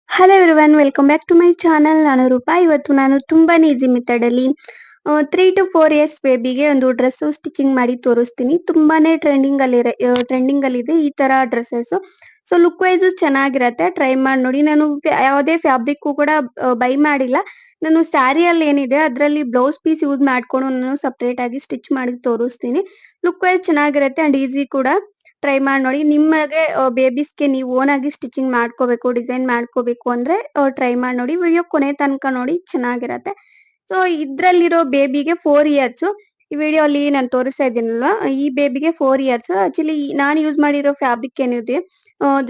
Hello everyone welcome back to my channel. ನಾನು ರೂಪಾ. ಇವತ್ತು ನಾನು ತುಂಬಾನೇ ಈಸಿ ಮೆಥಡ್ ಅಲ್ಲಿ 3 to 4 ಇಯರ್ಸ್ ಬೇಬಿಗೆ ಒಂದು ಡ್ರೆಸ್ ಸ್ಟಿಚಿಂಗ್ ಮಾಡಿ ತೋರಿಸ್ತೀನಿ. ತುಂಬಾನೇ ಟ್ರೆಂಡಿಂಗ್ ಅಲ್ಲಿ ಇದೆ ಈ ತರ ಡ್ರೆಸ್ಸಸ್. ಸೊ ಲುಕ್ ವೈಸ್ ಚೆನ್ನಾಗಿರತ್ತೆ, ಟ್ರೈ ಮಾಡಿ ನೋಡಿ. ನಾನು ಯಾವುದೇ ಫ್ಯಾಬ್ರಿಕ್ ಕೂಡ ಬೈ ಮಾಡಿಲ್ಲ. ನಾನು ಸ್ಯಾರಿಯಲ್ಲಿ ಏನಿದೆ ಅದರಲ್ಲಿ ಬ್ಲೌಸ್ ಪೀಸ್ ಯೂಸ್ ಮಾಡ್ಕೊಂಡು ನಾನು ಸಪರೇಟ್ ಆಗಿ ಸ್ಟಿಚ್ ಮಾಡಿ ತೋರಿಸ್ತೀನಿ. ಲುಕ್ ವೈಸ್ ಚೆನ್ನಾಗಿರತ್ತೆ ಅಂಡ್ ಈಸಿ ಕೂಡ. ಟ್ರೈ ಮಾಡಿ ನೋಡಿ. ನಿಮಗೆ ಬೇಬೀಸ್‌ಗೆ ನೀವು ಓನ್ ಆಗಿ ಸ್ಟಿಚಿಂಗ್ ಮಾಡ್ಕೋಬೇಕು, ಡಿಸೈನ್ ಮಾಡ್ಕೋಬೇಕು ಅಂದ್ರೆ ಟ್ರೈ ಮಾಡಿ ನೋಡಿ. ವಿಡಿಯೋ ಕೊನೆ ತನಕ ನೋಡಿ, ಚೆನ್ನಾಗಿರತ್ತೆ. ಸೊ ಇದ್ರಲ್ಲಿರೋ ಬೇಬಿಗೆ 4 ಇಯರ್ಸ್. ಈ ವಿಡಿಯೋ ಅಲ್ಲಿ ನಾನು ತೋರಿಸ್ತಾ ಇದ್ದೀನಲ್ವಾ, ಈ ಬೇಬಿಗೆ 4 ಇಯರ್ಸ್. ಆಕ್ಚುಲಿ ನಾನು ಯೂಸ್ ಮಾಡಿರೋ ಫ್ಯಾಬ್ರಿಕ್ ಏನಿದೆ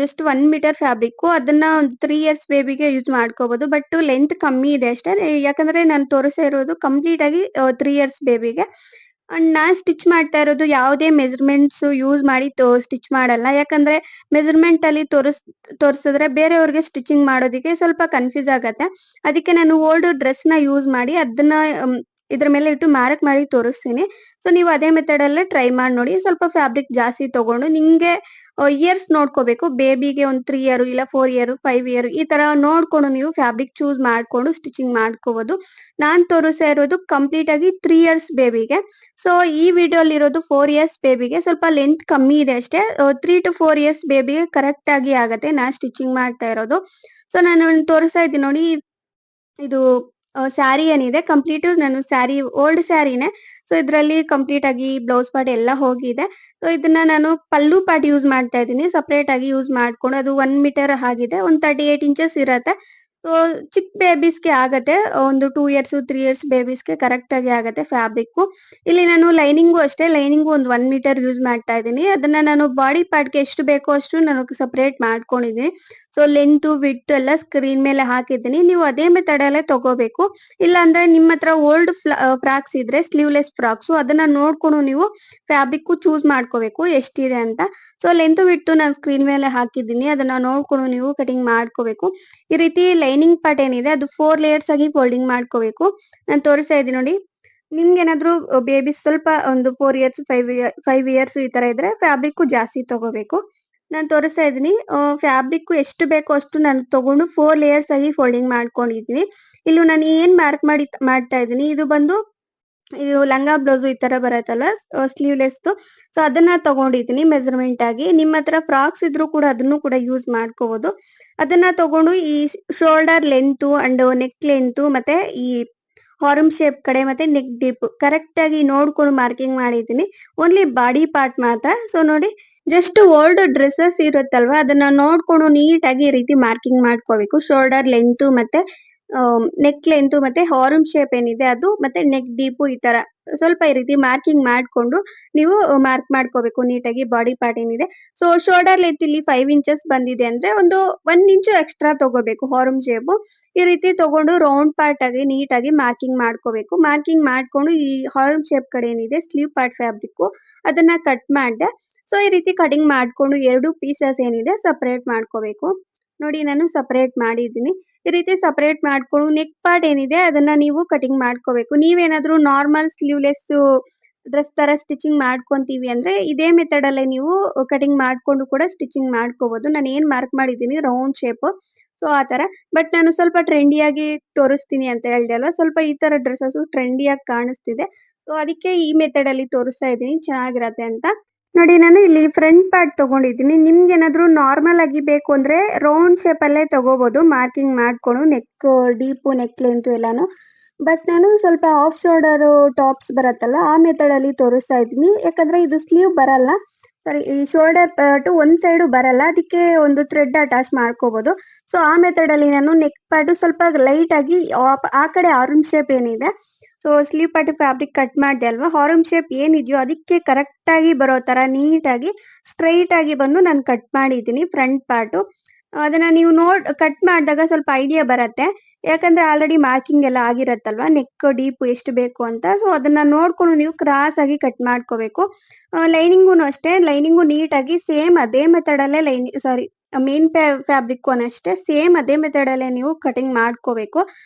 ಜಸ್ಟ್ 1 ಮೀಟರ್ ಫ್ಯಾಬ್ರಿಕ್. ಅದನ್ನ ಒಂದು 3 ಇಯರ್ಸ್ ಬೇಬಿಗೆ ಯೂಸ್ ಮಾಡ್ಕೋಬಹುದು. ಬಟ್ ಲೆಂತ್ ಕಮ್ಮಿ ಇದೆ ಅಷ್ಟೇ. ಯಾಕಂದ್ರೆ ನಾನು ತೋರಿಸ್ತಾ ಇರೋದು ಕಂಪ್ಲೀಟ್ ಆಗಿ 3 ಇಯರ್ಸ್ ಬೇಬಿಗೆ. ಅಂಡ್ ನಾನ್ ಸ್ಟಿಚ್ ಮಾಡ್ತಾ ಇರೋದು ಯಾವುದೇ ಮೆಜರ್ಮೆಂಟ್ಸ್ ಯೂಸ್ ಮಾಡಿ ಸ್ಟಿಚ್ ಮಾಡಲ್ಲ. ಯಾಕಂದ್ರೆ ಮೆಜರ್ಮೆಂಟ್ ಅಲ್ಲಿ ತೋರಿಸಿದ್ರೆ ಬೇರೆಯವ್ರಿಗೆ ಸ್ಟಿಚಿಂಗ್ ಮಾಡೋದಕ್ಕೆ ಸ್ವಲ್ಪ ಕನ್ಫ್ಯೂಸ್ ಆಗತ್ತೆ. ಅದಕ್ಕೆ ನಾನು ಓಲ್ಡ್ ಡ್ರೆಸ್ ನ ಯೂಸ್ ಮಾಡಿ ಅದನ್ನ ಇದ್ರ ಮೇಲೆ ಇಟ್ಟು ಮಾರ್ಕ್ ಮಾಡಿ ತೋರಿಸ್ತೀನಿ. ಸೊ ನೀವು ಅದೇ ಮೆಥಡ್ ಅಲ್ಲೇ ಟ್ರೈ ಮಾಡಿ ನೋಡಿ. ಸ್ವಲ್ಪ ಫ್ಯಾಬ್ರಿಕ್ ಜಾಸ್ತಿ ತಗೊಂಡು ನಿಮ್ಗೆ ಇಯರ್ಸ್ ನೋಡ್ಕೋಬೇಕು. ಬೇಬಿಗೆ ಒಂದು 3 ಇಯರ್ ಇಲ್ಲ 4 ಇಯರ್ 5 ಇಯರ್ ಈ ತರ ನೋಡ್ಕೊಂಡು ನೀವು ಫ್ಯಾಬ್ರಿಕ್ ಚೂಸ್ ಮಾಡ್ಕೊಂಡು ಸ್ಟಿಚಿಂಗ್ ಮಾಡ್ಕೋಬಹುದು. ನಾನ್ ತೋರಿಸ್ತಾ ಇರೋದು ಕಂಪ್ಲೀಟ್ ಆಗಿ 3 ಇಯರ್ಸ್ ಬೇಬಿಗೆ. ಸೊ ಈ ವಿಡಿಯೋ ಅಲ್ಲಿ ಇರೋದು 4 ಇಯರ್ಸ್ ಬೇಬಿಗೆ. ಸ್ವಲ್ಪ ಲೆಂತ್ ಕಮ್ಮಿ ಇದೆ ಅಷ್ಟೇ. 3 to 4 ಇಯರ್ಸ್ ಬೇಬಿಗೆ ಕರೆಕ್ಟ್ ಆಗಿ ಆಗತ್ತೆ ನಾನ್ ಸ್ಟಿಚಿಂಗ್ ಮಾಡ್ತಾ ಇರೋದು. ಸೊ ನಾನು ತೋರಿಸ್ತಾ ಇದ್ದೀನಿ ನೋಡಿ. ಇದು ಸ್ಯಾರಿ ಏನಿದೆ ಕಂಪ್ಲೀಟ್ ನಾನು ಸ್ಯಾರಿ ಓಲ್ಡ್ ಸ್ಯಾರಿನೇ. ಸೊ ಇದ್ರಲ್ಲಿ ಕಂಪ್ಲೀಟ್ ಆಗಿ ಬ್ಲೌಸ್ ಪಾರ್ಟ್ ಎಲ್ಲ ಹೋಗಿದೆ. ಸೊ ಇದನ್ನ ನಾನು ಪಲ್ಲು ಪಾರ್ಟ್ ಯೂಸ್ ಮಾಡ್ತಾ ಇದ್ದೀನಿ. ಸಪರೇಟ್ ಆಗಿ ಯೂಸ್ ಮಾಡ್ಕೊಂಡು ಅದು 1 ಮೀಟರ್ ಆಗಿದೆ. ಒಂದು 38 ಇಂಚಸ್ ಇರತ್ತೆ. ಸೊ ಚಿಕ್ಕ ಬೇಬೀಸ್‌ಗೆ ಆಗತ್ತೆ. ಒಂದು 2 ಇಯರ್ಸ್ 3 ಇಯರ್ಸ್ ಬೇಬೀಸ್‌ಗೆ ಕರೆಕ್ಟ್ ಆಗಿ ಆಗತ್ತೆ ಫ್ಯಾಬ್ರಿಕ್. ಇಲ್ಲಿ ನಾನು ಲೈನಿಂಗು ಅಷ್ಟೇ. ಲೈನಿಂಗು ಒಂದು 1 ಮೀಟರ್ ಯೂಸ್ ಮಾಡ್ತಾ ಇದ್ದೀನಿ. ಅದನ್ನ ನಾನು ಬಾಡಿ ಪಾರ್ಟ್‌ಗೆ ಎಷ್ಟು ಬೇಕೋ ಅಷ್ಟು ನಾನು ಸಪರೇಟ್ ಮಾಡ್ಕೊಂಡಿದ್ದೀನಿ. ಸೊ ಲೆಂತ್ ವಿಡ್ತ್ ಎಲ್ಲ ಸ್ಕ್ರೀನ್ ಮೇಲೆ ಹಾಕಿದ್ದೀನಿ. ನೀವು ಅದೇ ಮೆಥಡ್ ಅಲ್ಲೇ ತಗೋಬೇಕು. ಇಲ್ಲಾಂದ್ರೆ ನಿಮ್ಮ ಹತ್ರ ಓಲ್ಡ್ ಫ್ರಾಕ್ಸ್ ಇದ್ರೆ ಸ್ಲೀವ್‌ಲೆಸ್ ಫ್ರಾಕ್ಸು ಅದನ್ನ ನೋಡ್ಕೊಂಡು ನೀವು ಫ್ಯಾಬ್ರಿಕ್ ಚೂಸ್ ಮಾಡ್ಕೋಬೇಕು ಎಷ್ಟಿದೆ ಅಂತ. ಸೊ ಲೆಂತ್ ವಿಡ್ತ್ ನಾನು ಸ್ಕ್ರೀನ್ ಮೇಲೆ ಹಾಕಿದ್ದೀನಿ. ಅದನ್ನ ನೋಡ್ಕೊಂಡು ನೀವು ಕಟಿಂಗ್ ಮಾಡ್ಕೋಬೇಕು. ಈ ರೀತಿ ಲೈನಿಂಗ್ ಪಾರ್ಟ್ ಏನಿದೆ ಅದು 4 ಲೇಯರ್ಸ್ ಆಗಿ ಫೋಲ್ಡಿಂಗ್ ಮಾಡ್ಕೋಬೇಕು. ನಾನು ತೋರಿಸ್ತಾ ಇದ್ದೀನಿ ನೋಡಿ. ನಿಮ್ಗೇನಾದ್ರೂ ಬೇಬಿ ಸ್ವಲ್ಪ ಒಂದು 4 ಇಯರ್ಸ್ 5 ಇಯರ್ಸ್ ಈ ತರ ಇದ್ರೆ ಫ್ಯಾಬ್ರಿಕ್ ಜಾಸ್ತಿ ತಗೋಬೇಕು. ನಾನು ತೋರಿಸ್ತಾ ಇದ್ದೀನಿ. ಫ್ಯಾಬ್ರಿಕ್ ಎಷ್ಟು ಬೇಕೋ ಅಷ್ಟು ನಾನು ತಗೊಂಡು 4 ಲೇಯರ್ಸ್ ಆಗಿ ಫೋಲ್ಡಿಂಗ್ ಮಾಡ್ಕೊಂಡಿದ್ದೀನಿ. ಇಲ್ಲಿ ನಾನು ಏನ್ ಮಾರ್ಕ್ ಮಾಡ್ತಾ ಇದ್ದೀನಿ ಇದು ಬಂದು ಇದು ಲಂಗ ಬ್ಲೌಸ್ ಈ ತರ ಬರತ್ತಲ್ಲ ಸ್ಲೀವ್‌ಲೆಸ್‌ದು. ಸೊ ಅದನ್ನ ತಗೊಂಡಿದ್ದೀನಿ ಮೆಜರ್ಮೆಂಟ್ ಆಗಿ. ನಿಮ್ಮ ಹತ್ರ ಫ್ರಾಕ್ಸ್ ಇದ್ರೂ ಕೂಡ ಅದನ್ನು ಕೂಡ ಯೂಸ್ ಮಾಡ್ಕೋಬಹುದು. ಅದನ್ನ ತಗೊಂಡು ಈ shoulder length and neck length ಮತ್ತೆ ಈ ಹಾರ್ಮ್ ಶೇಪ್ ಕಡೆ ಮತ್ತೆ ನೆಕ್ ಡೀಪ್ ಕರೆಕ್ಟ್ ಆಗಿ ನೋಡ್ಕೊಂಡು ಮಾರ್ಕಿಂಗ್ ಮಾಡಿದ್ದೀನಿ. ಓನ್ಲಿ ಬಾಡಿ ಪಾರ್ಟ್ ಮಾತ್ರ. ಸೊ ನೋಡಿ, ಜಸ್ಟ್ ಓಲ್ಡ್ ಡ್ರೆಸ್ಸಸ್ ಇರುತ್ತಲ್ವಾ ಅದನ್ನ ನೋಡ್ಕೊಂಡು ನೀಟಾಗಿ ಈ ರೀತಿ ಮಾರ್ಕಿಂಗ್ ಮಾಡ್ಕೋಬೇಕು. ಶೋಲ್ಡರ್ ಲೆಂತ್ ಮತ್ತೆ ನೆಕ್ ಲೆಂತ್ ಮತ್ತೆ ಹಾರ್ಮ್ ಶೇಪ್ ಏನಿದೆ ಅದು ಮತ್ತೆ ನೆಕ್ ಡೀಪ್ ಈ ತರ ಸ್ವಲ್ಪ ಈ ರೀತಿ ಮಾರ್ಕಿಂಗ್ ಮಾಡ್ಕೊಂಡು ನೀವು ಮಾರ್ಕ್ ಮಾಡ್ಕೋಬೇಕು ನೀಟಾಗಿ ಬಾಡಿ ಪಾರ್ಟ್ ಏನಿದೆ. ಸೊ ಶೋಲ್ಡರ್ ಲೆಂತ್ ಇಲ್ಲಿ 5 ಇಂಚಸ್ ಬಂದಿದೆ ಅಂದ್ರೆ ಒಂದು 1 ಇಂಚು ಎಕ್ಸ್ಟ್ರಾ ತಗೋಬೇಕು ಹಾರ್ಮ್ ಶೇಪ್. ಈ ರೀತಿ ತಗೊಂಡು ರೌಂಡ್ ಪಾರ್ಟ್ ಆಗಿ ನೀಟಾಗಿ ಮಾರ್ಕಿಂಗ್ ಮಾಡ್ಕೋಬೇಕು. ಮಾರ್ಕಿಂಗ್ ಮಾಡ್ಕೊಂಡು ಈ ಹಾರ್ಮ್ ಶೇಪ್ ಕಡೆ ಏನಿದೆ ಸ್ಲೀವ್ ಪಾರ್ಟ್ ಫ್ಯಾಬ್ರಿಕ್ ಅದನ್ನ ಕಟ್ ಮಾಡ್ದೆ. ಸೊ ಈ ರೀತಿ ಕಟಿಂಗ್ ಮಾಡ್ಕೊಂಡು 2 ಪೀಸಸ್ ಏನಿದೆ ಸಪರೇಟ್ ಮಾಡ್ಕೋಬೇಕು. ನೋಡಿ ನಾನು ಸಪರೇಟ್ ಮಾಡಿದ್ದೀನಿ. ಈ ರೀತಿ ಸಪರೇಟ್ ಮಾಡ್ಕೊಂಡು ನೆಕ್ ಪಾರ್ಟ್ ಏನಿದೆ ಅದನ್ನ ನೀವು ಕಟಿಂಗ್ ಮಾಡ್ಕೋಬೇಕು. ನೀವೇನಾದ್ರೂ ನಾರ್ಮಲ್ ಸ್ಲೀವ್‌ಲೆಸ್ ಡ್ರೆಸ್ ತರ ಸ್ಟಿಚಿಂಗ್ ಮಾಡ್ಕೊಂತೀವಿ ಅಂದ್ರೆ ಇದೇ ಮೆಥಡ್ ಅಲ್ಲೇ ನೀವು ಕಟಿಂಗ್ ಮಾಡ್ಕೊಂಡು ಕೂಡ ಸ್ಟಿಚಿಂಗ್ ಮಾಡ್ಕೋಬಹುದು. ನಾನು ಏನ್ ಮಾರ್ಕ್ ಮಾಡಿದ್ದೀನಿ ರೌಂಡ್ ಶೇಪ್. ಸೊ ಆ ತರ. ಬಟ್ ನಾನು ಸ್ವಲ್ಪ ಟ್ರೆಂಡಿಯಾಗಿ ತೋರಿಸ್ತೀನಿ ಅಂತ ಹೇಳ್ದೆ ಅಲ್ವಾ, ಸ್ವಲ್ಪ ಈ ತರ ಡ್ರೆಸ್ಸಸ್ ಟ್ರೆಂಡಿಯಾಗಿ ಕಾಣಿಸ್ತಿದೆ. ಸೊ ಅದಕ್ಕೆ ಈ ಮೆಥಡ್ ಅಲ್ಲಿ ತೋರಿಸ್ತಾ ಇದ್ದೀನಿ ಚೆನ್ನಾಗಿರತ್ತೆ ಅಂತ. ನೋಡಿ ನಾನು ಇಲ್ಲಿ ಫ್ರಂಟ್ ಪಾರ್ಟ್ ತಗೊಂಡಿದ್ದೀನಿ. ನಿಮ್ಗೇನಾದ್ರೂ ನಾರ್ಮಲ್ ಆಗಿ ಬೇಕು ಅಂದ್ರೆ ರೌಂಡ್ ಶೇಪ್ ಅಲ್ಲೇ ತಗೋಬಹುದು ಮಾರ್ಕಿಂಗ್ ಮಾಡ್ಕೊಂಡು ನೆಕ್ ಡೀಪ್ ನೆಕ್ ಲೆಂತ್ ಎಲ್ಲಾನು. ಬಟ್ ನಾನು ಸ್ವಲ್ಪ ಆಫ್ ಶೋಲ್ಡರ್ ಟಾಪ್ಸ್ ಬರತ್ತಲ್ಲ ಆ ಮೆಥಡ್ ಅಲ್ಲಿ ತೋರಿಸ್ತಾ ಇದ್ದೀನಿ. ಯಾಕಂದ್ರೆ ಇದು ಸ್ಲೀವ್ ಬರಲ್ಲ. ಸಾರಿ, ಈ ಶೋಲ್ಡರ್ ಪಾರ್ಟ್ ಒಂದ್ ಸೈಡ್ ಬರಲ್ಲ. ಅದಕ್ಕೆ ಒಂದು ಥ್ರೆಡ್ ಅಟ್ಯಾಚ್ ಮಾಡ್ಕೋಬಹುದು. ಸೊ ಆ ಮೆಥಡ್ ಅಲ್ಲಿ ನಾನು ನೆಕ್ ಪಾರ್ಟ್ ಸ್ವಲ್ಪ ಲೈಟ್ ಆಗಿ ಆ ಕಡೆ ಆರ್ಮ್ ಶೇಪ್ ಏನಿದೆ so sleeve part fabric cut ಮಾಡಿದೆ ಅಲ್ವಾ, ಹಾರ್ಮ್ ಶೇಪ್ ಏನಿದೆಯೋ ಅದಕ್ಕೆ ಕರೆಕ್ಟ್ ಆಗಿ ಬರೋ ತರ ನೀಟಾಗಿ ಸ್ಟ್ರೈಟ್ ಆಗಿ ಬಂದು ನಾನು ಕಟ್ ಮಾಡಿದ್ದೀನಿ ಫ್ರಂಟ್ ಪಾರ್ಟ್. ಅದನ್ನ ನೀವು ಕಟ್ ಮಾಡಿದಾಗ ಸ್ವಲ್ಪ ಐಡಿಯಾ ಬರತ್ತೆ. ಯಾಕಂದ್ರೆ ಆಲ್ರೆಡಿ ಮಾರ್ಕಿಂಗ್ ಎಲ್ಲ ಆಗಿರತ್ತಲ್ವಾ ನೆಕ್ ಡೀಪ್ ಎಷ್ಟು ಬೇಕು ಅಂತ. ಸೊ ಅದನ್ನ ನೋಡ್ಕೊಂಡು ನೀವು ಕ್ರಾಸ್ ಆಗಿ ಕಟ್ ಮಾಡ್ಕೋಬೇಕು. ಲೈನಿಂಗುನು ಅಷ್ಟೇ. ಲೈನಿಂಗು ನೀಟಾಗಿ ಸೇಮ್ ಅದೇ ಮೆಥಡ್ ಅಲ್ಲೇ ಸಾರಿ ಮೇನ್ ಫ್ಯಾಬ್ರಿಕ್ ಅಷ್ಟೇ ಸೇಮ್ ಅದೇ ಮೆಥಡ್ ಅಲ್ಲೇ ನೀವು ಕಟಿಂಗ್ ಮಾಡ್ಕೋಬೇಕು.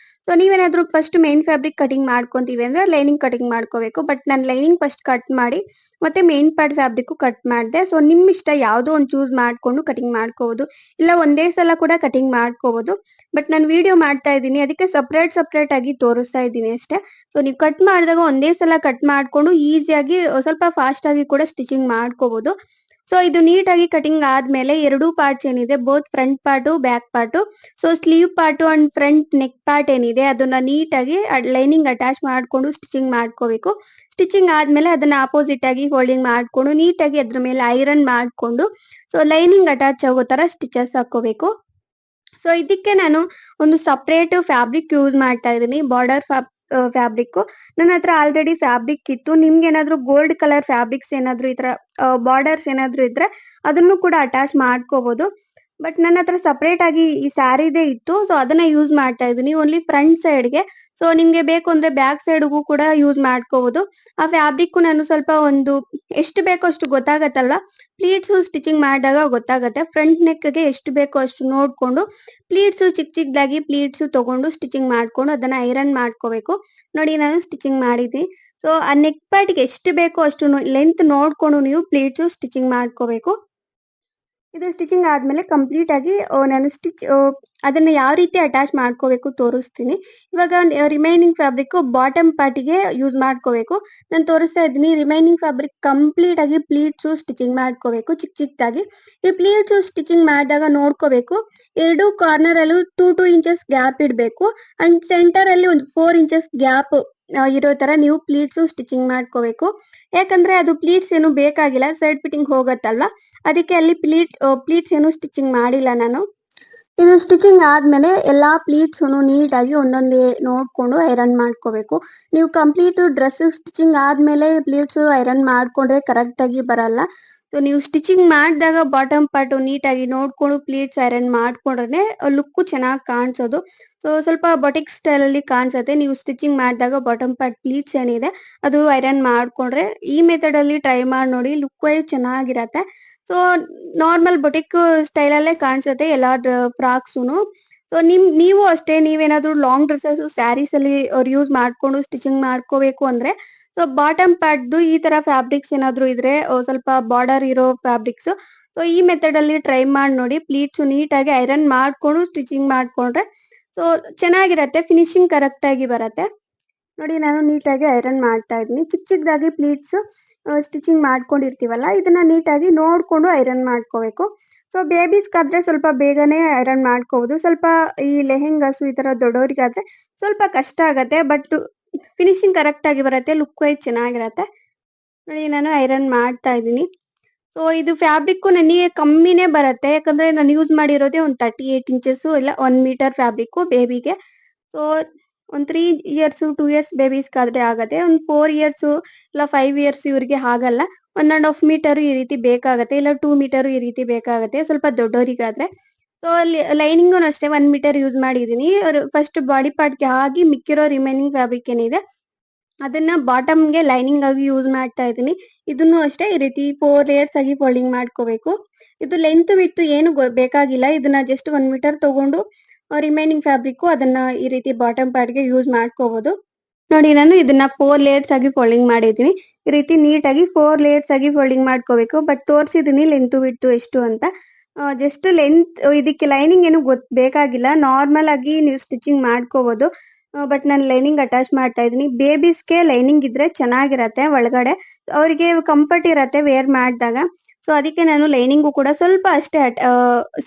ಸೊ ನೀವೇನಾದ್ರೂ ಫಸ್ಟ್ ಮೇನ್ ಫ್ಯಾಬ್ರಿಕ್ ಕಟಿಂಗ್ ಮಾಡ್ಕೊಂತೀವಿ ಅಂದ್ರೆ ಲೈನಿಂಗ್ ಕಟಿಂಗ್ ಮಾಡ್ಕೋಬೇಕು. ಬಟ್ ನಾನು ಲೈನಿಂಗ್ ಫಸ್ಟ್ ಕಟ್ ಮಾಡಿ ಮತ್ತೆ ಮೇನ್ ಪಾರ್ಟ್ ಫ್ಯಾಬ್ರಿಕ್ ಕಟ್ ಮಾಡಿದೆ. ಸೊ ನಿಮ್ ಇಷ್ಟ ಯಾವ್ದೋ ಒಂದು ಚೂಸ್ ಮಾಡ್ಕೊಂಡು ಕಟಿಂಗ್ ಮಾಡ್ಕೋಬಹುದು. ಇಲ್ಲ ಒಂದೇ ಸಲ ಕೂಡ ಕಟಿಂಗ್ ಮಾಡ್ಕೋಬಹುದು. ಬಟ್ ನಾನು ವಿಡಿಯೋ ಮಾಡ್ತಾ ಇದ್ದೀನಿ ಅದಕ್ಕೆ ಸಪ್ರೇಟ್ ಆಗಿ ತೋರಿಸ್ತಾ ಇದ್ದೀನಿ ಅಷ್ಟೇ. ಸೊ ನೀವು ಕಟ್ ಮಾಡಿದಾಗ ಒಂದೇ ಸಲ ಕಟ್ ಮಾಡ್ಕೊಂಡು ಈಸಿಯಾಗಿ ಸ್ವಲ್ಪ ಫಾಸ್ಟ್ ಆಗಿ ಕೂಡ ಸ್ಟಿಚಿಂಗ್ ಮಾಡ್ಕೋಬಹುದು. ಸೊ ಇದು ನೀಟಾಗಿ ಕಟಿಂಗ್ ಆದ್ಮೇಲೆ ಎರಡು ಪಾರ್ಟ್ಸ್ ಏನಿದೆ both front part back part, so sleeve part and front neck part ಏನಿದೆ ಅದನ್ನ ನೀಟಾಗಿ ಲೈನಿಂಗ್ ಅಟ್ಯಾಚ್ ಮಾಡ್ಕೊಂಡು ಸ್ಟಿಚಿಂಗ್ ಮಾಡ್ಕೋಬೇಕು. ಸ್ಟಿಚಿಂಗ್ ಆದ್ಮೇಲೆ ಅದನ್ನ ಆಪೋಸಿಟ್ ಆಗಿ ಫೋಲ್ಡಿಂಗ್ ಮಾಡ್ಕೊಂಡು ನೀಟಾಗಿ ಅದ್ರ ಮೇಲೆ ಐರನ್ ಮಾಡ್ಕೊಂಡು ಸೊ ಲೈನಿಂಗ್ ಅಟ್ಯಾಚ್ ಆಗೋ ತರ ಸ್ಟಿಚಸ್ ಹಾಕೋಬೇಕು. ಸೊ ಇದಕ್ಕೆ ನಾನು ಒಂದು ಸಪರೇಟ್ ಫ್ಯಾಬ್ರಿಕ್ ಯೂಸ್ ಮಾಡ್ತಾ ಇದ್ದೀನಿ, ಬಾರ್ಡರ್ ಫ್ಯಾಬ್ರಿಕ್. ನನ್ನ ಹತ್ರ ಆಲ್ರೆಡಿ ಫ್ಯಾಬ್ರಿಕ್ ಇತ್ತು. ನಿಮ್ಗೆ ಏನಾದ್ರು ಗೋಲ್ಡ್ ಕಲರ್ ಫ್ಯಾಬ್ರಿಕ್ಸ್ ಏನಾದ್ರು ಈ ತರ ಬಾರ್ಡರ್ಸ್ ಏನಾದ್ರು ಇದ್ರೆ ಅದನ್ನು ಕೂಡ ಅಟ್ಯಾಚ್ ಮಾಡ್ಕೋಬಹುದು. ಬಟ್ ನನ್ನ ಹತ್ರ ಸಪರೇಟ್ ಆಗಿ ಈ ಸ್ಯಾರಿದೇ ಇತ್ತು. ಸೊ ಅದನ್ನ ಯೂಸ್ ಮಾಡ್ತಾ ಇದ್ದೀನಿ ಓನ್ಲಿ ಫ್ರಂಟ್ ಸೈಡ್ಗೆ. ಸೊ ನಿಮ್ಗೆ ಬೇಕು ಅಂದ್ರೆ ಬ್ಯಾಕ್ ಸೈಡ್ಗೂ ಕೂಡ ಯೂಸ್ ಮಾಡ್ಕೋಬಹುದು. ಆ ಫ್ಯಾಬ್ರಿಕ್ ನಾನು ಸ್ವಲ್ಪ ಒಂದು ಎಷ್ಟು ಬೇಕೋ ಅಷ್ಟು ಗೊತ್ತಾಗತ್ತಲ್ವಾ, ಪ್ಲೀಟ್ಸ್ ಸ್ಟಿಚಿಂಗ್ ಮಾಡಿದಾಗ ಗೊತ್ತಾಗತ್ತೆ. ಫ್ರಂಟ್ ನೆಕ್ಗೆ ಎಷ್ಟು ಬೇಕೋ ಅಷ್ಟು ನೋಡ್ಕೊಂಡು ಪ್ಲೀಟ್ಸ್ ಚಿಕ್ಕದಾಗಿ ಪ್ಲೀಟ್ಸ್ ತಗೊಂಡು ಸ್ಟಿಚಿಂಗ್ ಮಾಡ್ಕೊಂಡು ಅದನ್ನ ಐರನ್ ಮಾಡ್ಕೋಬೇಕು. ನೋಡಿ ನಾನು ಸ್ಟಿಚಿಂಗ್ ಮಾಡಿದ್ದೀನಿ. ಸೊ ಆ ನೆಕ್ ಪಾರ್ಟ್ಗೆ ಎಷ್ಟು ಬೇಕೋ ಅಷ್ಟು ಲೆಂತ್ ನೋಡ್ಕೊಂಡು ನೀವು ಪ್ಲೀಟ್ಸ್ ಸ್ಟಿಚಿಂಗ್ ಮಾಡ್ಕೋಬೇಕು. ಇದು ಸ್ಟಿಚಿಂಗ್ ಆದ್ಮೇಲೆ ಕಂಪ್ಲೀಟ್ ಆಗಿ ನಾನು ಅದನ್ನ ಯಾವ ರೀತಿ ಅಟ್ಯಾಚ್ ಮಾಡ್ಕೋಬೇಕು ತೋರಿಸ್ತೀನಿ. ಇವಾಗ ರಿಮೈನಿಂಗ್ ಫ್ಯಾಬ್ರಿಕ್ ಬಾಟಮ್ ಪಾರ್ಟಿಗೆ ಯೂಸ್ ಮಾಡ್ಕೋಬೇಕು. ನಾನು ತೋರಿಸ್ತಾ ಇದ್ದೀನಿ ರಿಮೈನಿಂಗ್ ಫ್ಯಾಬ್ರಿಕ್ ಕಂಪ್ಲೀಟ್ ಆಗಿ ಪ್ಲೀಟ್ಸ್ ಸ್ಟಿಚಿಂಗ್ ಮಾಡ್ಕೋಬೇಕು ಚಿಕ್ಕದಾಗಿ. ಈ ಪ್ಲೀಟ್ಸ್ ಸ್ಟಿಚಿಂಗ್ ಮಾಡಿದಾಗ ನೋಡ್ಕೋಬೇಕು ಎರಡು ಕಾರ್ನರ್ ಅಲ್ಲೂ 2 ಇಂಚಸ್ ಗ್ಯಾಪ್ ಇಡಬೇಕು ಅಂಡ್ ಸೆಂಟರ್ ಅಲ್ಲಿ ಒಂದು 4 ಇಂಚಸ್ ಗ್ಯಾಪ್ ಇರೋ ತರ ನೀವು ಪ್ಲೀಟ್ಸ್ ಸ್ಟಿಚಿಂಗ್ ಮಾಡ್ಕೋಬೇಕು. ಯಾಕಂದ್ರೆ ಅದು ಪ್ಲೀಟ್ಸ್ ಏನು ಬೇಕಾಗಿಲ್ಲ, ಸೈಡ್ ಫಿಟ್ಟಿಂಗ್ ಹೋಗತ್ತಲ್ವಾ, ಅದಕ್ಕೆ ಅಲ್ಲಿ ಪ್ಲೀಟ್ಸ್ ಏನು ಸ್ಟಿಚಿಂಗ್ ಮಾಡಿಲ್ಲ ನಾನು. ಇದು ಸ್ಟಿಚಿಂಗ್ ಆದ್ಮೇಲೆ ಎಲ್ಲಾ ಪ್ಲೀಟ್ಸ್ ನೀಟಾಗಿ ಒಂದೊಂದೇ ನೋಡ್ಕೊಂಡು ಐರನ್ ಮಾಡ್ಕೋಬೇಕು. ನೀವು ಕಂಪ್ಲೀಟ್ ಡ್ರೆಸ್ ಸ್ಟಿಚಿಂಗ್ ಆದ್ಮೇಲೆ ಪ್ಲೀಟ್ಸ್ ಐರನ್ ಮಾಡ್ಕೊಂಡ್ರೆ ಕರೆಕ್ಟ್ ಆಗಿ ಬರಲ್ಲ. ಸೊ ನೀವು ಸ್ಟಿಚಿಂಗ್ ಮಾಡಿದಾಗ ಬಾಟಮ್ ಪಾರ್ಟ್ ನೀಟಾಗಿ ನೋಡ್ಕೊಂಡು ಪ್ಲೀಟ್ಸ್ ಐರನ್ ಮಾಡ್ಕೊಂಡ್ರೆ ಲುಕ್ ಚೆನ್ನಾಗಿ ಕಾಣಿಸೋದು. ಸೊ ಸ್ವಲ್ಪ ಬೊಟಿಕ್ ಸ್ಟೈಲ್ ಅಲ್ಲಿ ಕಾಣಿಸುತ್ತೆ. ನೀವು ಸ್ಟಿಚಿಂಗ್ ಮಾಡಿದಾಗ ಬಾಟಮ್ ಪಾರ್ಟ್ ಪ್ಲೀಟ್ಸ್ ಏನಿದೆ ಅದು ಐರನ್ ಮಾಡ್ಕೊಂಡ್ರೆ ಈ ಮೆಥಡ್ ಅಲ್ಲಿ ಟ್ರೈ ಮಾಡಿ ನೋಡಿ, ಲುಕ್ ವೈಸ್ ಚೆನ್ನಾಗಿರತ್ತೆ. ಸೊ ನಾರ್ಮಲ್ ಬೊಟಿಕ್ ಸ್ಟೈಲ್ ಅಲ್ಲೇ ಕಾಣಿಸುತ್ತೆ ಎಲ್ಲಾ ಫ್ರಾಕ್ಸುನು. ಸೊ ನೀವು ಅಷ್ಟೇ ನೀವೇನಾದ್ರೂ ಲಾಂಗ್ ಡ್ರೆಸ್ಸಸ್ ಸ್ಯಾರೀಸ್ ಅಲ್ಲಿ ಯೂಸ್ ಮಾಡ್ಕೊಂಡು ಸ್ಟಿಚಿಂಗ್ ಮಾಡ್ಕೋಬೇಕು ಅಂದ್ರೆ ಸೊ ಬಾಟಮ್ ಪಾರ್ಟ್ದು ಈ ತರ ಫ್ಯಾಬ್ರಿಕ್ಸ್ ಏನಾದ್ರು ಇದ್ರೆ ಸ್ವಲ್ಪ ಬಾರ್ಡರ್ ಇರೋ ಫ್ಯಾಬ್ರಿಕ್ಸ್, ಸೊ ಈ ಮೆಥಡ್ ಅಲ್ಲಿ ಟ್ರೈ ಮಾಡಿ ನೋಡಿ. ಪ್ಲೀಟ್ಸ್ ನೀಟಾಗಿ ಐರನ್ ಮಾಡ್ಕೊಂಡು ಸ್ಟಿಚಿಂಗ್ ಮಾಡ್ಕೊಂಡ್ರೆ ಸೊ ಚೆನ್ನಾಗಿರತ್ತೆ, ಫಿನಿಶಿಂಗ್ ಕರೆಕ್ಟ್ ಆಗಿ ಬರತ್ತೆ. ನೋಡಿ ನಾನು ನೀಟಾಗಿ ಐರನ್ ಮಾಡ್ತಾ ಇದ್ದೀನಿ. ಚಿಕ್ಕದಾಗಿ ಪ್ಲೀಟ್ಸ್ ಸ್ಟಿಚಿಂಗ್ ಮಾಡ್ಕೊಂಡಿರ್ತೀವಲ್ಲ ಇದನ್ನ ನೀಟಾಗಿ ನೋಡ್ಕೊಂಡು ಐರನ್ ಮಾಡ್ಕೋಬೇಕು. ಸೊ ಬೇಬೀಸ್ಗಾದ್ರೆ ಸ್ವಲ್ಪ ಬೇಗನೆ ಐರನ್ ಮಾಡ್ಕೋಬಹುದು. ಸ್ವಲ್ಪ ಈ ಲೆಹೆಂಗಾಸ್ ಈ ತರ ದೊಡ್ಡವರಿಗಾದ್ರೆ ಸ್ವಲ್ಪ ಕಷ್ಟ ಆಗತ್ತೆ. ಬಟ್ ಫಿನಿಶಿಂಗ್ ಕರೆಕ್ಟ್ ಆಗಿ ಬರುತ್ತೆ, ಲುಕ್ ವೈಸ್ ಚೆನ್ನಾಗಿರತ್ತೆ. ನೋಡಿ ನಾನು ಐರನ್ ಮಾಡ್ತಾ ಇದ್ದೀನಿ. ಸೊ ಇದು ಫ್ಯಾಬ್ರಿಕ್ ನನಗೆ ಕಮ್ಮಿನೇ ಬರುತ್ತೆ, ಯಾಕಂದ್ರೆ ನಾನು ಯೂಸ್ ಮಾಡಿರೋದೇ ಒಂದು 38 ಇಂಚಸ್ ಇಲ್ಲ 1 ಮೀಟರ್ ಫ್ಯಾಬ್ರಿಕ್ ಬೇಬಿಗೆ. ಸೊ ಒಂದು 3 ಇಯರ್ಸ್ 2 ಇಯರ್ಸ್ ಬೇಬೀಸ್ಗಾದ್ರೆ ಆಗತ್ತೆ. ಒಂದು 4 ಇಯರ್ಸ್ ಇಲ್ಲ 5 ಇಯರ್ಸ್ ಇವರಿಗೆ ಆಗಲ್ಲ. 1.5 ಮೀಟರ್ ಈ ರೀತಿ ಬೇಕಾಗತ್ತೆ, ಇಲ್ಲ 2 ಮೀಟರ್ ಈ ರೀತಿ ಬೇಕಾಗತ್ತೆ ಸ್ವಲ್ಪ ದೊಡ್ಡವರಿಗಾದ್ರೆ. ಸೊ ಅಲ್ಲಿ ಲೈನಿಂಗು ಅಷ್ಟೇ 1 ಮೀಟರ್ ಯೂಸ್ ಮಾಡಿದ್ದೀನಿ. ಫಸ್ಟ್ ಬಾಡಿ ಪಾರ್ಟ್ಗೆ ಹಾಕಿ ಮಿಕ್ಕಿರೋ ರಿಮೈನಿಂಗ್ ಫ್ಯಾಬ್ರಿಕ್ ಏನಿದೆ ಅದನ್ನ ಬಾಟಮ್ಗೆ ಲೈನಿಂಗ್ ಆಗಿ ಯೂಸ್ ಮಾಡ್ತಾ ಇದ್ದೀನಿ. ಇದನ್ನು ಅಷ್ಟೇ ಈ ರೀತಿ 4 ಲೇಯರ್ಸ್ ಆಗಿ ಫೋಲ್ಡಿಂಗ್ ಮಾಡ್ಕೋಬೇಕು. ಇದು ಲೆಂತ್ ವಿಡ್ತ್ ಏನು ಬೇಕಾಗಿಲ್ಲ. ಇದನ್ನ ಜಸ್ಟ್ 1 ಮೀಟರ್ ತಗೊಂಡು ರಿಮೈನಿಂಗ್ ಫ್ಯಾಬ್ರಿಕ್ ಅದನ್ನ ಈ ರೀತಿ ಬಾಟಮ್ ಪಾರ್ಟ್ಗೆ ಯೂಸ್ ಮಾಡ್ಕೋಬಹುದು. ನೋಡಿ ನಾನು ಇದನ್ನ 4 ಲೇಯರ್ಸ್ ಆಗಿ ಫೋಲ್ಡಿಂಗ್ ಮಾಡಿದ್ದೀನಿ. ಈ ರೀತಿ ನೀಟಾಗಿ 4 ಲೇಯರ್ಸ್ ಆಗಿ ಫೋಲ್ಡಿಂಗ್ ಮಾಡ್ಕೋಬೇಕು. ಬಟ್ ತೋರಿಸಿದ್ದೀನಿ ಲೆಂತ್ ವಿಡ್ತ್ ಎಷ್ಟು ಅಂತ. ಜಸ್ಟ್ ಲೆಂತ್ ಇದಕ್ಕೆ ಲೈನಿಂಗ್ ಏನು ಬೇಕಾಗಿಲ್ಲ, ನಾರ್ಮಲ್ ಆಗಿ ನೀವು ಸ್ಟಿಚಿಂಗ್ ಮಾಡ್ಕೋಬಹುದು. ಬಟ್ ನಾನು ಲೈನಿಂಗ್ ಅಟ್ಯಾಚ್ ಮಾಡ್ತಾ ಇದ್ದೀನಿ. ಬೇಬೀಸ್ಗೆ ಲೈನಿಂಗ್ ಇದ್ರೆ ಚೆನ್ನಾಗಿರತ್ತೆ ಒಳಗಡೆ, ಅವರಿಗೆ ಕಂಫರ್ಟ್ ಇರತ್ತೆ ವೇರ್ ಮಾಡಿದಾಗ. ಸೊ ಅದಕ್ಕೆ ನಾನು ಲೈನಿಂಗು ಕೂಡ ಸ್ವಲ್ಪ ಅಷ್ಟೇ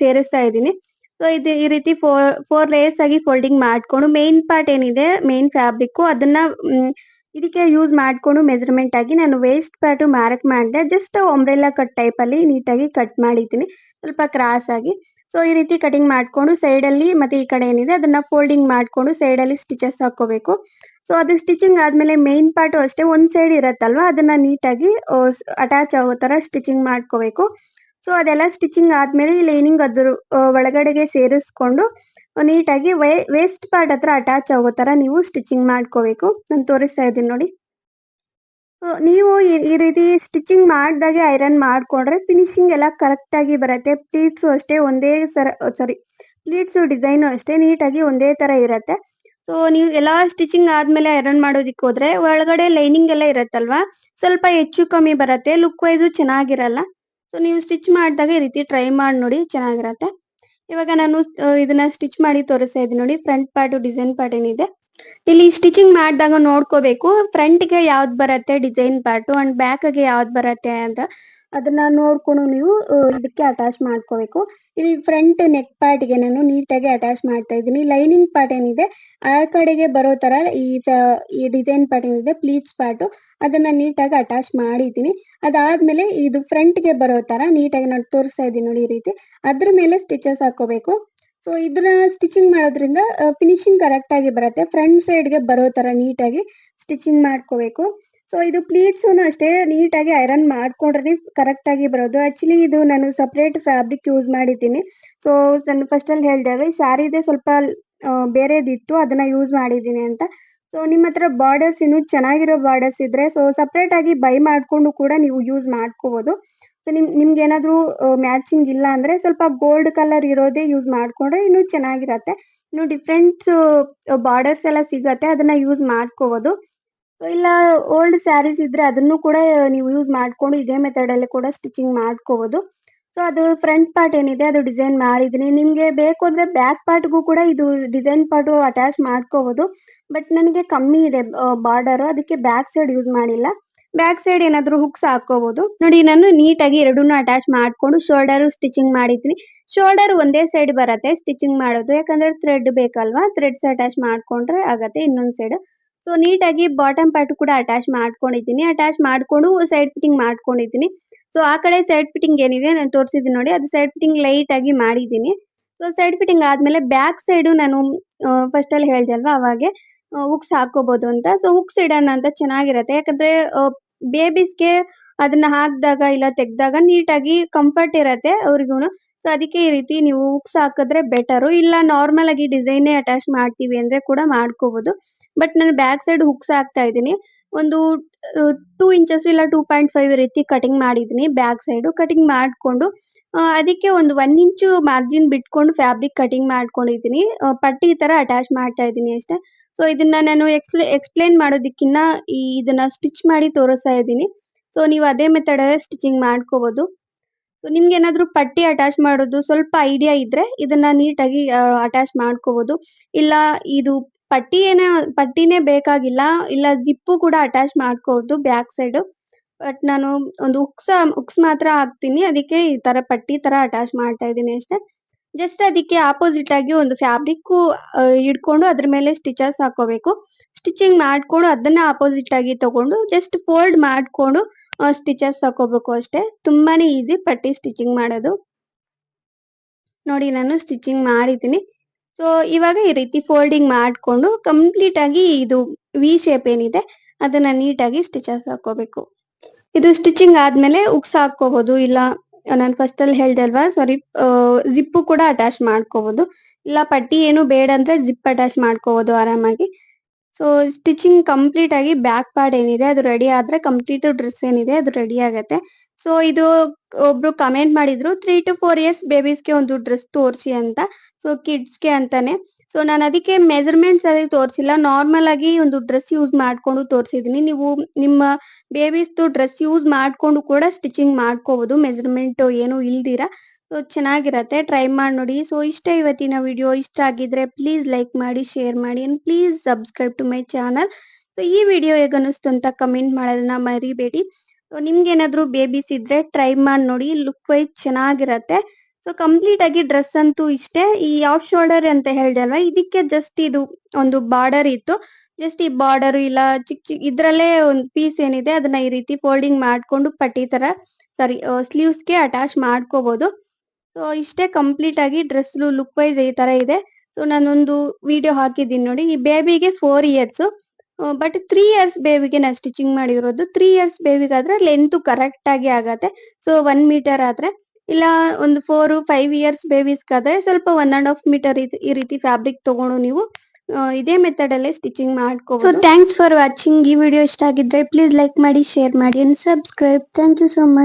ಸೇರಿಸ್ತಾ ಇದ್ದೀನಿ. ಸೊ ಇದು ಈ ರೀತಿ 4 ಲೇಯರ್ಸ್ ಆಗಿ ಫೋಲ್ಡಿಂಗ್ ಮಾಡ್ಕೊಂಡು ಮೇನ್ ಪಾರ್ಟ್ ಏನಿದೆ ಮೇನ್ ಫ್ಯಾಬ್ರಿಕ್ ಅದನ್ನ ಇದಕ್ಕೆ ಯೂಸ್ ಮಾಡ್ಕೊಂಡು ಮೆಜರ್ಮೆಂಟ್ ಆಗಿ ನಾನು ವೇಸ್ಟ್ ಪಾರ್ಟ್ ಮಾರ್ಕ್ ಮಾಡಿದೆ. ಜಸ್ಟ್ ಅಂಬ್ರೆಲಾ ಕಟ್ ಟೈಪ್ ಅಲ್ಲಿ ನೀಟಾಗಿ ಕಟ್ ಮಾಡಿದ್ದೀನಿ ಸ್ವಲ್ಪ ಕ್ರಾಸ್ ಆಗಿ. ಸೊ ಈ ರೀತಿ ಕಟಿಂಗ್ ಮಾಡ್ಕೊಂಡು ಸೈಡ್ ಅಲ್ಲಿ ಮತ್ತೆ ಈ ಕಡೆ ಏನಿದೆ ಅದನ್ನ ಫೋಲ್ಡಿಂಗ್ ಮಾಡ್ಕೊಂಡು ಸೈಡ್ ಅಲ್ಲಿ ಸ್ಟಿಚಸ್ ಹಾಕೋಬೇಕು. ಸೊ ಅದು ಸ್ಟಿಚಿಂಗ್ ಆದ್ಮೇಲೆ ಮೇನ್ ಪಾರ್ಟ್ ಅಷ್ಟೇ ಒಂದ್ ಸೈಡ್ ಇರತ್ತಲ್ವಾ ಅದನ್ನ ನೀಟಾಗಿ ಅಟ್ಯಾಚ್ ಆಗೋ ತರ ಸ್ಟಿಚಿಂಗ್ ಮಾಡ್ಕೋಬೇಕು. ಸೊ ಅದೆಲ್ಲ ಸ್ಟಿಚಿಂಗ್ ಆದ್ಮೇಲೆ ಲೈನಿಂಗ್ ಅದ್ರ ಒಳಗಡೆಗೆ ಸೇರಿಸ್ಕೊಂಡು ನೀಟಾಗಿ ವೇಸ್ಟ್ ಪಾರ್ಟ್ ಹತ್ರ ಅಟ್ಯಾಚ್ ಆಗೋ ತರ ನೀವು ಸ್ಟಿಚಿಂಗ್ ಮಾಡ್ಕೋಬೇಕು. ನಾನು ತೋರಿಸ್ತಾ ಇದ್ದೀನಿ ನೋಡಿ. ನೀವು ಈ ರೀತಿ ಸ್ಟಿಚಿಂಗ್ ಮಾಡ್ದಾಗೆ ಐರನ್ ಮಾಡ್ಕೊಂಡ್ರೆ ಫಿನಿಶಿಂಗ್ ಎಲ್ಲ ಕರೆಕ್ಟಾಗಿ ಬರುತ್ತೆ. ಪ್ಲೀಟ್ಸು ಅಷ್ಟೇ ಒಂದೇ ಸಾರಿ ಪ್ಲೀಟ್ಸು ಡಿಸೈನು ಅಷ್ಟೇ ನೀಟಾಗಿ ಒಂದೇ ಥರ ಇರತ್ತೆ. ಸೊ ನೀವು ಎಲ್ಲ ಸ್ಟಿಚಿಂಗ್ ಆದ್ಮೇಲೆ ಐರನ್ ಮಾಡೋದಿಕ್ ಹೋದ್ರೆ ಒಳಗಡೆ ಲೈನಿಂಗ್ ಎಲ್ಲ ಇರತ್ತಲ್ವಾ, ಸ್ವಲ್ಪ ಹೆಚ್ಚು ಕಮ್ಮಿ ಬರತ್ತೆ. ಲುಕ್ ವೈಸು ಚೆನ್ನಾಗಿರಲ್ಲ. ಸೊ ನೀವು ಸ್ಟಿಚ್ ಮಾಡ್ದಾಗ ಈ ರೀತಿ ಟ್ರೈ ಮಾಡಿ ನೋಡಿ ಚೆನ್ನಾಗಿರತ್ತೆ. ಇವಾಗ ನಾನು ಇದನ್ನ ಸ್ಟಿಚ್ ಮಾಡಿ ತೋರಿಸ್ತಾ ಇದೀನಿ ನೋಡಿ. ಫ್ರಂಟ್ ಪಾರ್ಟ್ ಡಿಸೈನ್ ಪಾರ್ಟ್ ಏನಿದೆ ಇಲ್ಲಿ ಸ್ಟಿಚಿಂಗ್ ಮಾಡಿದಾಗ ನೋಡ್ಕೋಬೇಕು ಫ್ರಂಟ್‌ಗೆ ಯಾವ್ದು ಬರತ್ತೆ ಡಿಸೈನ್ ಪಾರ್ಟು ಅಂಡ್ ಬ್ಯಾಕ್‌ಗೆ ಯಾವ್ದು ಬರತ್ತೆ ಅಂತ. ಅದನ್ನ ನೋಡ್ಕೊಂಡು ನೀವು ಇದಕ್ಕೆ ಅಟ್ಯಾಚ್ ಮಾಡ್ಕೋಬೇಕು. ಇಲ್ಲಿ ಫ್ರಂಟ್ ನೆಕ್ ಪಾರ್ಟ್‌ಗೆ ನಾನು ನೀಟಾಗಿ ಅಟ್ಯಾಚ್ ಮಾಡ್ತಾ ಇದ್ದೀನಿ. ಲೈನಿಂಗ್ ಪಾರ್ಟ್ ಏನಿದೆ ಆ ಕಡೆಗೆ ಬರೋ ತರ ಈ ಡಿಸೈನ್ ಪಾರ್ಟ್ ಏನಿದೆ ಪ್ಲೀಟ್ಸ್ ಪಾರ್ಟು ಅದನ್ನ ನೀಟಾಗಿ ಅಟ್ಯಾಚ್ ಮಾಡಿದ್ದೀನಿ. ಅದಾದ್ಮೇಲೆ ಇದು ಫ್ರಂಟ್‌ಗೆ ಬರೋ ತರ ನೀಟಾಗಿ ನಾನು ತೋರಿಸ್ತಾ ಇದ್ದೀನಿ ನೋಡಿ ಈ ರೀತಿ. ಅದ್ರ ಮೇಲೆ ಸ್ಟಿಚಸ್ ಹಾಕೋಬೇಕು. ಸೊ ಇದನ್ನ ಸ್ಟಿಚಿಂಗ್ ಮಾಡೋದ್ರಿಂದ ಫಿನಿಶಿಂಗ್ ಕರೆಕ್ಟ್ ಆಗಿ ಬರುತ್ತೆ. ಫ್ರಂಟ್ ಸೈಡ್‌ಗೆ ಬರೋ ತರ ನೀಟಾಗಿ ಸ್ಟಿಚಿಂಗ್ ಮಾಡ್ಕೋಬೇಕು. ಸೊ ಇದು ಪ್ಲೀಟ್ಸುನು ಅಷ್ಟೇ ನೀಟಾಗಿ ಐರನ್ ಮಾಡ್ಕೊಂಡ್ರೇನೆ ಕರೆಕ್ಟ್ ಆಗಿ ಬರೋದು. ಆಕ್ಚುಲಿ ಇದು ನಾನು ಸಪರೇಟ್ ಫ್ಯಾಬ್ರಿಕ್ ಯೂಸ್ ಮಾಡಿದ್ದೀನಿ. ಸೊ ನಾನು ಫಸ್ಟಲ್ಲಿ ಹೇಳ್ದೆ ಅಲ್ವಾ, ಈ ಸ್ಯಾರಿದೇ ಸ್ವಲ್ಪ ಬೇರೆದಿತ್ತು ಅದನ್ನ ಯೂಸ್ ಮಾಡಿದ್ದೀನಿ ಅಂತ. ಸೊ ನಿಮ್ಮ ಹತ್ರ ಬಾರ್ಡರ್ಸ್ ಇನ್ನು ಚೆನ್ನಾಗಿರೋ ಬಾರ್ಡರ್ಸ್ ಇದ್ರೆ ಸೊ ಸಪರೇಟ್ ಆಗಿ ಬೈ ಮಾಡ್ಕೊಂಡು ಕೂಡ ನೀವು ಯೂಸ್ ಮಾಡ್ಕೋಬಹುದು. ಸೊ ನಿಮ್ಗೇನಾದ್ರೂ ಮ್ಯಾಚಿಂಗ್ ಇಲ್ಲ ಅಂದ್ರೆ ಸ್ವಲ್ಪ ಗೋಲ್ಡ್ ಕಲರ್ ಇರೋದೇ ಯೂಸ್ ಮಾಡ್ಕೊಂಡ್ರೆ ಇನ್ನೂ ಚೆನ್ನಾಗಿರತ್ತೆ. ಇನ್ನು ಡಿಫ್ರೆಂಟ್ ಬಾರ್ಡರ್ಸ್ ಎಲ್ಲ ಸಿಗತ್ತೆ ಅದನ್ನ ಯೂಸ್ ಮಾಡ್ಕೋಬಹುದು. ಸೊ ಇಲ್ಲ ಓಲ್ಡ್ ಸ್ಯಾರೀಸ್ ಇದ್ರೆ ಅದನ್ನು ಕೂಡ ನೀವು ಯೂಸ್ ಮಾಡ್ಕೊಂಡು ಇದೇ ಮೆಥಡ್ ಅಲ್ಲಿ ಕೂಡ ಸ್ಟಿಚಿಂಗ್ ಮಾಡ್ಕೋಬಹುದು. ಸೊ ಅದು ಫ್ರಂಟ್ ಪಾರ್ಟ್ ಏನಿದೆ ಅದು ಡಿಸೈನ್ ಮಾಡಿದೀನಿ. ನಿಮ್ಗೆ ಬೇಕು ಅಂದ್ರೆ ಬ್ಯಾಕ್ ಪಾರ್ಟ್‌ಗೂ ಕೂಡ ಇದು ಡಿಸೈನ್ ಪಾರ್ಟು ಅಟ್ಯಾಚ್ ಮಾಡ್ಕೋಬಹುದು. ಬಟ್ ನನಗೆ ಕಮ್ಮಿ ಇದೆ ಬಾರ್ಡರ್ ಅದಕ್ಕೆ ಬ್ಯಾಕ್ ಸೈಡ್ ಯೂಸ್ ಮಾಡಿಲ್ಲ. ಬ್ಯಾಕ್ ಸೈಡ್ ಏನಾದ್ರೂ ಹುಕ್ಸ್ ಹಾಕೋಬಹುದು. ನೋಡಿ ನಾನು ನೀಟಾಗಿ ಎರಡನ್ನೂ ಅಟ್ಯಾಚ್ ಮಾಡ್ಕೊಂಡು ಶೋಲ್ಡರ್ ಸ್ಟಿಚಿಂಗ್ ಮಾಡಿದ್ದೀನಿ. ಶೋಲ್ಡರ್ ಒಂದೇ ಸೈಡ್ ಬರತ್ತೆ ಸ್ಟಿಚಿಂಗ್ ಮಾಡೋದು. ಯಾಕಂದ್ರೆ ಥ್ರೆಡ್ ಬೇಕಲ್ವಾ, ಥ್ರೆಡ್ಸ್ ಅಟ್ಯಾಚ್ ಮಾಡ್ಕೊಂಡ್ರೆ ಆಗತ್ತೆ ಇನ್ನೊಂದ್ ಸೈಡ್. ಸೊ ನೀಟಾಗಿ ಬಾಟಮ್ ಪಾರ್ಟ್ ಕೂಡ ಅಟ್ಯಾಚ್ ಮಾಡ್ಕೊಂಡಿದ್ದೀನಿ. ಅಟ್ಯಾಚ್ ಮಾಡ್ಕೊಂಡು ಸೈಡ್ ಫಿಟ್ಟಿಂಗ್ ಮಾಡ್ಕೊಂಡಿದ್ದೀನಿ. ಸೊ ಆ ಕಡೆ ಸೈಡ್ ಫಿಟ್ಟಿಂಗ್ ಏನಿದೆ ನಾನು ತೋರಿಸಿದ್ದೀನಿ ನೋಡಿ, ಅದು ಸೈಡ್ ಫಿಟ್ಟಿಂಗ್ ಲೈಟ್ ಆಗಿ ಮಾಡಿದ್ದೀನಿ. ಸೊ ಸೈಡ್ ಫಿಟ್ಟಿಂಗ್ ಆದ್ಮೇಲೆ ಬ್ಯಾಕ್ ಸೈಡು ನಾನು ಫಸ್ಟ್ ಅಲ್ಲಿ ಹೇಳ್ದೆ ಅಲ್ವಾ ಅವಾಗೆ ಹುಕ್ಸ್ ಹಾಕೋಬಹುದು ಅಂತ. ಸೊ ಹುಕ್ಸ್ ಇಡೋಣ ಅಂತ ಚೆನ್ನಾಗಿರತ್ತೆ. ಯಾಕಂದ್ರೆ ಬೇಬೀಸ್‌ಗೆ ಅದನ್ನ ಹಾಕ್ದಾಗ ಇಲ್ಲ ತೆಗ್ದಾಗ ನೀಟಾಗಿ ಕಂಫರ್ಟ್ ಇರತ್ತೆ ಅವ್ರಿಗೂನು. ಸೊ ಅದಕ್ಕೆ ಈ ರೀತಿ ನೀವು ಹುಕ್ಸ್ ಹಾಕಿದ್ರೆ ಬೆಟರು. ಇಲ್ಲ ನಾರ್ಮಲ್ ಆಗಿ ಡಿಸೈನೇ ಅಟ್ಯಾಚ್ ಮಾಡ್ತೀವಿ ಅಂದ್ರೆ ಕೂಡ ಮಾಡ್ಕೋಬಹುದು. ಬಟ್ ನಾನು ಬ್ಯಾಕ್ ಸೈಡ್ ಹುಕ್ಸ್ ಹಾಕ್ತಾ ಇದ್ದೀನಿ. ಒಂದು 2 ಇಂಚಸ್ ಇಲ್ಲ 2.5 ರೀತಿ ಕಟಿಂಗ್ ಮಾಡಿದ್ದೀನಿ ಬ್ಯಾಕ್ ಸೈಡು. ಕಟಿಂಗ್ ಮಾಡ್ಕೊಂಡು ಅದಕ್ಕೆ ಒಂದು 1 ಇಂಚು ಮಾರ್ಜಿನ್ ಬಿಟ್ಕೊಂಡು ಫ್ಯಾಬ್ರಿಕ್ ಕಟಿಂಗ್ ಮಾಡ್ಕೊಂಡಿದ್ದೀನಿ. ಪಟ್ಟಿ ತರ ಅಟ್ಯಾಚ್ ಮಾಡ್ತಾ ಇದ್ದೀನಿ ಅಷ್ಟೇ. ಸೊ ಇದನ್ನ ನಾನು ಎಕ್ಸ್‌ಪ್ಲೇನ್ ಮಾಡೋದಕ್ಕಿನ್ನ ಇದನ್ನ ಸ್ಟಿಚ್ ಮಾಡಿ ತೋರಿಸ್ತಾ ಇದ್ದೀನಿ. ಸೊ ನೀವು ಅದೇ ಮೆಥಡ್ ಅಲ್ಲೇ ಸ್ಟಿಚಿಂಗ್ ಮಾಡ್ಕೋಬಹುದು. ಸೊ ನಿಮ್ಗೇನಾದ್ರೂ ಪಟ್ಟಿ ಅಟ್ಯಾಚ್ ಮಾಡೋದು ಸ್ವಲ್ಪ ಐಡಿಯಾ ಇದ್ರೆ ಇದನ್ನ ನೀಟಾಗಿ ಅಟ್ಯಾಚ್ ಮಾಡ್ಕೋಬಹುದು. ಇಲ್ಲ ಇದು ಪಟ್ಟಿ ಏನ ಪಟ್ಟಿನೇ ಬೇಕಾಗಿಲ್ಲ. ಇಲ್ಲ ಜಿಪ್ಪು ಕೂಡ ಅಟ್ಯಾಚ್ ಮಾಡ್ಕೋಬಹುದು ಬ್ಯಾಕ್ ಸೈಡು. ಬಟ್ ನಾನು ಒಂದು ಹುಕ್ಸ್ ಮಾತ್ರ ಹಾಕ್ತೀನಿ. ಅದಕ್ಕೆ ಈ ತರ ಪಟ್ಟಿ ತರ ಅಟ್ಯಾಚ್ ಮಾಡ್ತಾ ಇದ್ದೀನಿ ಅಷ್ಟೇ. ಜಸ್ಟ್ ಅದಕ್ಕೆ ಅಪೋಸಿಟ್ ಆಗಿ ಒಂದು ಫ್ಯಾಬ್ರಿಕ್ಕು ಹಿಡ್ಕೊಂಡು ಅದ್ರ ಮೇಲೆ ಸ್ಟಿಚಸ್ ಹಾಕೋಬೇಕು. ಸ್ಟಿಚಿಂಗ್ ಮಾಡ್ಕೊಂಡು ಅದನ್ನ ಅಪೋಸಿಟ್ ಆಗಿ ತಗೊಂಡು ಜಸ್ಟ್ ಫೋಲ್ಡ್ ಮಾಡ್ಕೊಂಡು ಸ್ಟಿಚಸ್ ಹಾಕೋಬೇಕು ಅಷ್ಟೇ. ತುಂಬಾನೇ ಈಸಿ ಪಟ್ಟಿ ಸ್ಟಿಚಿಂಗ್ ಮಾಡೋದು. ನೋಡಿ ನಾನು ಸ್ಟಿಚಿಂಗ್ ಮಾಡಿದ್ದೀನಿ. ಸೊ ಇವಾಗ ಈ ರೀತಿ ಫೋಲ್ಡಿಂಗ್ ಮಾಡ್ಕೊಂಡು ಕಂಪ್ಲೀಟ್ ಆಗಿ ಇದು ವಿ ಶೇಪ್ ಏನಿದೆ ಅದನ್ನ ನೀಟಾಗಿ ಸ್ಟಿಚಸ್ ಹಾಕೋಬೇಕು. ಇದು ಸ್ಟಿಚಿಂಗ್ ಆದ್ಮೇಲೆ ಹುಕ್ಸ್ ಹಾಕೋಬಹುದು. ಇಲ್ಲ ನಾನು ಫಸ್ಟ್ ಅಲ್ಲಿ ಹೇಳ್ದೆ ಅಲ್ವಾ ಸಾರಿ ಜಿಪ್ಪು ಕೂಡ ಅಟ್ಯಾಚ್ ಮಾಡ್ಕೋಬಹುದು. ಇಲ್ಲ ಪಟ್ಟಿ ಏನು ಬೇಡ ಅಂದ್ರೆ ಜಿಪ್ ಅಟ್ಯಾಚ್ ಮಾಡ್ಕೋಬಹುದು ಆರಾಮಾಗಿ. ಸೊ ಸ್ಟಿಚಿಂಗ್ ಕಂಪ್ಲೀಟ್ ಆಗಿ ಬ್ಯಾಕ್ ಪಾರ್ಟ್ ಏನಿದೆ ಅದು ರೆಡಿ ಆದ್ರೆ ಕಂಪ್ಲೀಟ್ ಡ್ರೆಸ್ ಏನಿದೆ ಅದು ರೆಡಿ ಆಗತ್ತೆ. ಸೊ ಇದು ಒಬ್ರು ಕಮೆಂಟ್ ಮಾಡಿದ್ರು 3 to 4 ಇಯರ್ಸ್ ಬೇಬೀಸ್‌ಗೆ ಒಂದು ಡ್ರೆಸ್ ತೋರಿಸಿ ಅಂತ. ಸೊ ಕಿಡ್ಸ್‌ಗೆ ಅಂತಾನೆ. ಸೊ ನಾನು ಅದಕ್ಕೆ ಮೆಜರ್‌ಮೆಂಟ್ಸ್ ಅಲ್ಲಿ ತೋರಿಸಿಲ್ಲ. ನಾರ್ಮಲ್ ಆಗಿ ಒಂದು ಡ್ರೆಸ್ ಯೂಸ್ ಮಾಡ್ಕೊಂಡು ತೋರಿಸಿದ್ದೀನಿ. ನೀವು ನಿಮ್ಮ ಬೇಬೀಸ್‌ದು ಡ್ರೆಸ್ ಯೂಸ್ ಮಾಡ್ಕೊಂಡು ಕೂಡ ಸ್ಟಿಚಿಂಗ್ ಮಾಡ್ಕೋಬಹುದು ಮೆಜರ್‌ಮೆಂಟ್ ಏನು ಇಲ್ದಿರ. ಸೊ ಚೆನ್ನಾಗಿರತ್ತೆ. ಟ್ರೈ ಮಾಡಿ ನೋಡಿ. ಸೊ ಇಷ್ಟೇ ಇವತ್ತಿನ ವಿಡಿಯೋ. ಇಷ್ಟ ಆಗಿದ್ರೆ ಪ್ಲೀಸ್ ಲೈಕ್ ಮಾಡಿ, ಶೇರ್ ಮಾಡಿ and please subscribe to my channel. So ಈ ವಿಡಿಯೋ ಹೇಗನ್ನಿಸ್ತು ಅಂತ ಕಮೆಂಟ್ ಮಾಡೋದನ್ನ ಮರಿಬೇಡಿ. ಸೊ ನಿಮ್ಗೇನಾದ್ರೂ ಬೇಬೀಸ್ ಇದ್ರೆ ಟ್ರೈ ಮಾಡಿ ನೋಡಿ. ಲುಕ್ ವೈಸ್ ಚೆನ್ನಾಗಿರತ್ತೆ. ಸೊ ಕಂಪ್ಲೀಟ್ ಆಗಿ ಡ್ರೆಸ್ ಅಂತೂ ಇಷ್ಟೇ. ಈ ಆಫ್ ಶೋಲ್ಡರ್ ಅಂತ ಹೇಳ್ದೆ ಅಲ್ವಾ, ಇದಕ್ಕೆ ಜಸ್ಟ್ ಇದು ಒಂದು ಬಾರ್ಡರ್ ಇತ್ತು. ಜಸ್ಟ್ ಈ ಬಾರ್ಡರ್ ಇಲ್ಲ ಚಿಕ್ಕ ಇದ್ರಲ್ಲೇ ಒಂದು ಪೀಸ್ ಏನಿದೆ ಅದನ್ನ ಈ ರೀತಿ ಫೋಲ್ಡಿಂಗ್ ಮಾಡ್ಕೊಂಡು ಪಟ್ಟಿ ತರ ಸಾರಿ ಸ್ಲೀವ್ಸ್‌ಗೆ ಅಟ್ಯಾಚ್ ಮಾಡ್ಕೋಬಹುದು. ಸೊ ಇಷ್ಟೇ ಕಂಪ್ಲೀಟ್ ಆಗಿ ಡ್ರೆಸ್ ಲುಕ್ ವೈಸ್ ಈ ತರ ಇದೆ. ಸೊ ನಾನೊಂದು ವಿಡಿಯೋ ಹಾಕಿದ್ದೀನಿ ನೋಡಿ. ಈ ಬೇಬಿಗೆ 4 ಇಯರ್ಸ್ ಬಟ್ 3 ಇಯರ್ಸ್ ಬೇಬಿಗೆ ನಾನು ಸ್ಟಿಚಿಂಗ್ ಮಾಡಿರೋದು. 3 ಇಯರ್ಸ್ ಬೇಬಿಗಾದ್ರೆ ಲೆಂತ್ ಕರೆಕ್ಟ್ ಆಗಿ ಆಗತ್ತೆ. ಸೊ 1 ಮೀಟರ್ ಆದ್ರೆ ಇಲ್ಲ ಒಂದು 4, 5 ಇಯರ್ಸ್ ಬೇಬೀಸ್ಗಾದ್ರೆ ಸ್ವಲ್ಪ 1 1/2 ಮೀಟರ್ ಈ ರೀತಿ ಫ್ಯಾಬ್ರಿಕ್ ತಗೊಂಡು ನೀವು ಇದೇ ಮೆಥಡ್ ಅಲ್ಲೇ ಸ್ಟಿಚಿಂಗ್ ಮಾಡ್ಕೋಬಹುದು. So thanks for watching. ಈ ವಿಡಿಯೋ ಇಷ್ಟ ಆಗಿದ್ರೆ ಪ್ಲೀಸ್ ಲೈಕ್ ಮಾಡಿ, ಶೇರ್ ಮಾಡಿ and subscribe. Thank you so much.